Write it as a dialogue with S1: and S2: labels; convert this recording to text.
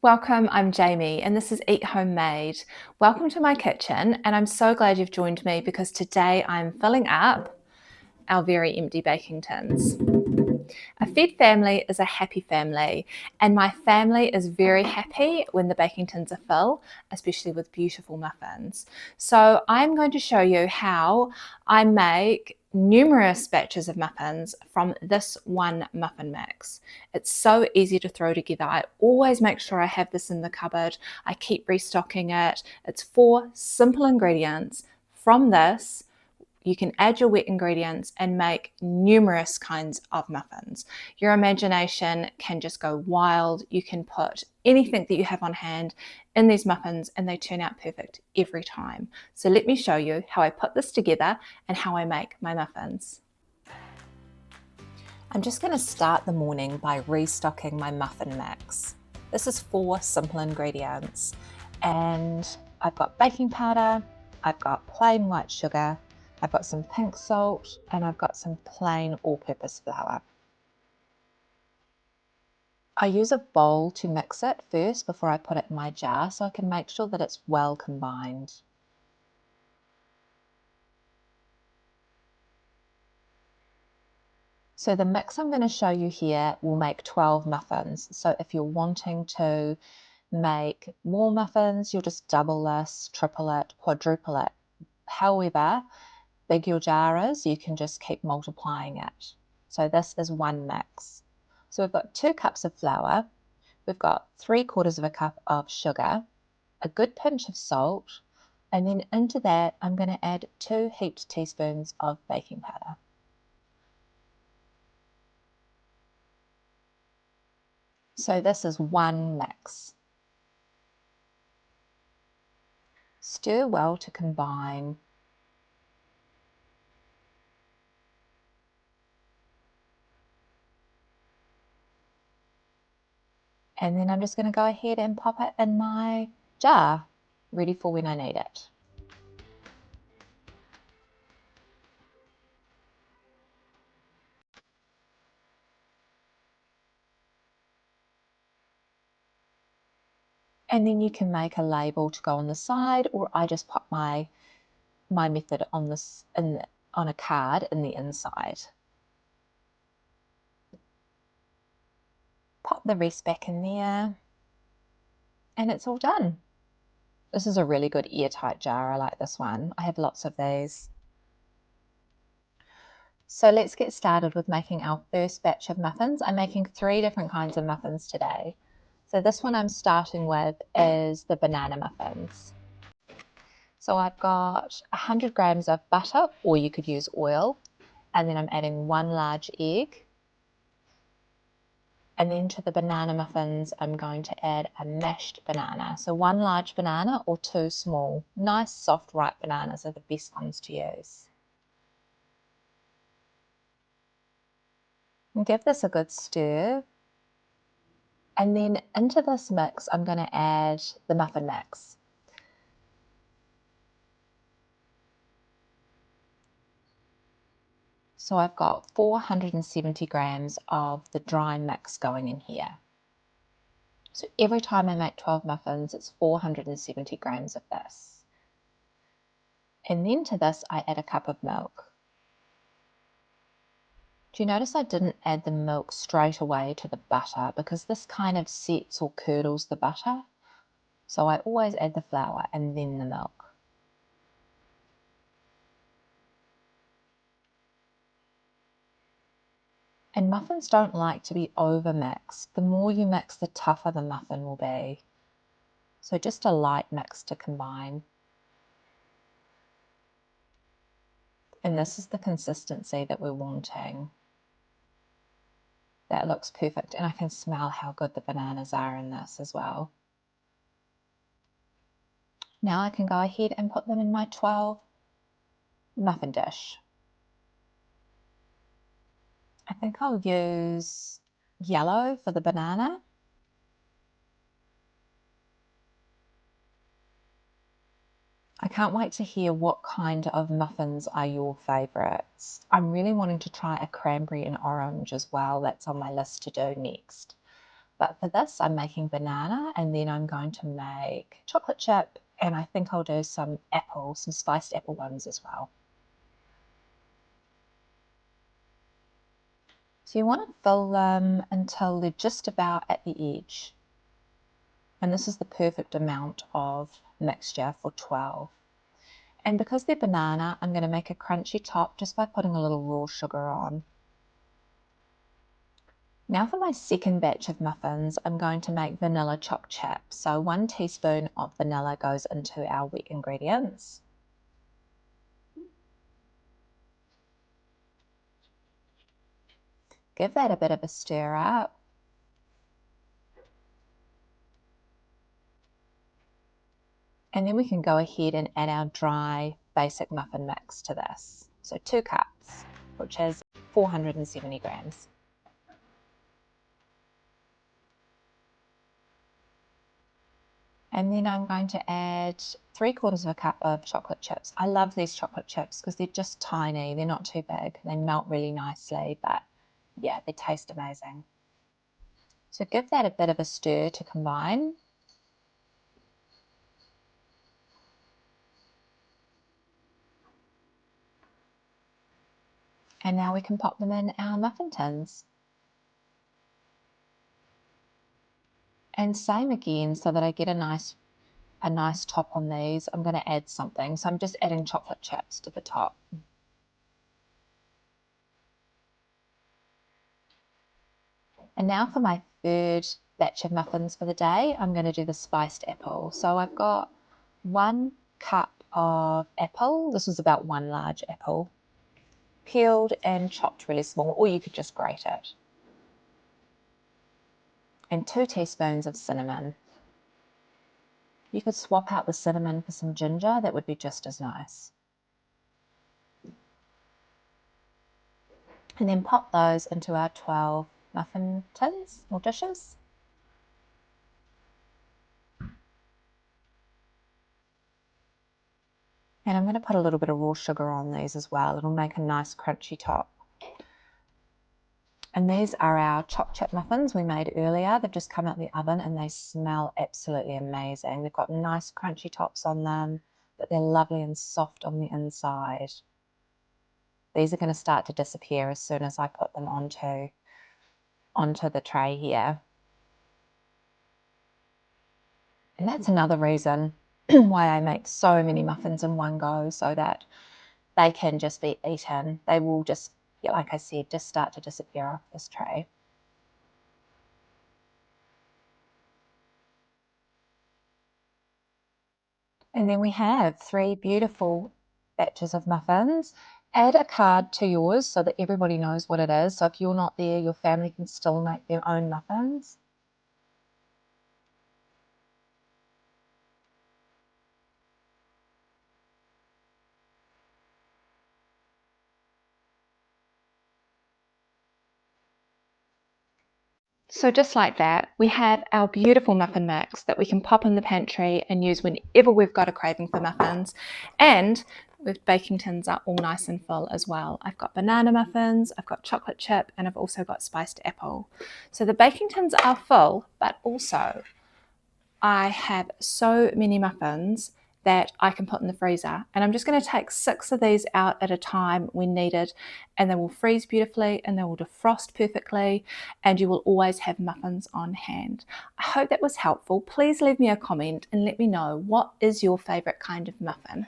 S1: Welcome, I'm Jamie and this is Eat Homemade. Welcome to my kitchen and I'm so glad you've joined me because today I'm filling up our very empty baking tins. A fed family is a happy family and my family is very happy when the baking tins are full, especially with beautiful muffins. So I'm going to show you how I make numerous batches of muffins from this one muffin mix. It's so easy to throw together. I always make sure I have this in the cupboard. I keep restocking it. It's 4 simple ingredients. From this, you can add your wet ingredients and make numerous kinds of muffins. Your imagination can just go wild. You can put anything that you have on hand in these muffins and they turn out perfect every time. So let me show you how I put this together and how I make my muffins. I'm just going to start the morning by restocking my muffin mix. This is 4 simple ingredients and I've got baking powder, I've got plain white sugar, I've got some pink salt and I've got some plain all-purpose flour. I use a bowl to mix it first before I put it in my jar so I can make sure that it's well combined. So the mix I'm going to show you here will make 12 muffins. So if you're wanting to make more muffins, you'll just double this, triple it, quadruple it. However big your jar is, you can just keep multiplying it. So this is one mix. So we've got 2 cups of flour, we've got 3/4 of a cup of sugar, a good pinch of salt, and then into that I'm going to add 2 heaped teaspoons of baking powder. So this is one mix. Stir well to combine. And then I'm just going to go ahead and pop it in my jar, ready for when I need it. And then you can make a label to go on the side, or I just pop my method on this on a card in the inside. Pop the rest back in there and it's all done. This is a really good airtight jar. I like this one. I have lots of these. So let's get started with making our first batch of muffins. I'm making 3 different kinds of muffins today. So this one I'm starting with is the banana muffins. So I've got 100 grams of butter, or you could use oil, and then I'm adding 1 large egg. And then to the banana muffins, I'm going to add a mashed banana. So 1 large banana or 2 small. Nice, soft, ripe bananas are the best ones to use. And give this a good stir. And then into this mix, I'm going to add the muffin mix. So I've got 470 grams of the dry mix going in here. So every time I make 12 muffins, it's 470 grams of this. And then to this, I add a cup of milk. Do you notice I didn't add the milk straight away to the butter because this kind of sets or curdles the butter? So I always add the flour and then the milk. And muffins don't like to be over mixed. The more you mix, the tougher the muffin will be. So just a light mix to combine. And this is the consistency that we're wanting. That looks perfect, and I can smell how good the bananas are in this as well. Now I can go ahead and put them in my 12 muffin dish. I think I'll use yellow for the banana. I can't wait to hear what kind of muffins are your favourites. I'm really wanting to try a cranberry and orange as well. That's on my list to do next. But for this, I'm making banana, and then I'm going to make chocolate chip, and I think I'll do some apple, some spiced apple ones as well. So you want to fill them until they're just about at the edge. And this is the perfect amount of mixture for 12. And because they're banana, I'm going to make a crunchy top just by putting a little raw sugar on. Now for my second batch of muffins, I'm going to make vanilla choc chip. So 1 teaspoon of vanilla goes into our wet ingredients. Give that a bit of a stir up. And then we can go ahead and add our dry basic muffin mix to this. So 2 cups, which is 470 grams. And then I'm going to add 3/4 of a cup of chocolate chips. I love these chocolate chips because they're just tiny. They're not too big. They melt really nicely, but yeah, they taste amazing. So give that a bit of a stir to combine. And now we can pop them in our muffin tins. And same again, so that I get a nice top on these, I'm going to add something. So I'm just adding chocolate chips to the top. And now for my third batch of muffins for the day, I'm going to do the spiced apple. So I've got 1 cup of apple. This was about 1 large apple, peeled and chopped really small, or you could just grate it. And 2 teaspoons of cinnamon. You could swap out the cinnamon for some ginger, that would be just as nice. And then pop those into our 12 muffin tins or dishes. And I'm going to put a little bit of raw sugar on these as well. It'll make a nice crunchy top. And these are our choc chip muffins we made earlier. They've just come out the oven and they smell absolutely amazing. They've got nice crunchy tops on them, but they're lovely and soft on the inside. These are going to start to disappear as soon as I put them onto the tray here. And that's another reason why I make so many muffins in one go, so that they can just be eaten. They will just, like I said, just start to disappear off this tray. And then we have 3 beautiful batches of muffins. Add a card to yours so that everybody knows what it is. So if you're not there, your family can still make their own muffins. So just like that, we have our beautiful muffin mix that we can pop in the pantry and use whenever we've got a craving for muffins. And with baking tins are all nice and full as well. I've got banana muffins, I've got chocolate chip, and I've also got spiced apple. So the baking tins are full, but also I have so many muffins that I can put in the freezer, and I'm just going to take 6 of these out at a time when needed, and they will freeze beautifully and they will defrost perfectly, and you will always have muffins on hand. I hope that was helpful. Please leave me a comment and let me know, what is your favorite kind of muffin?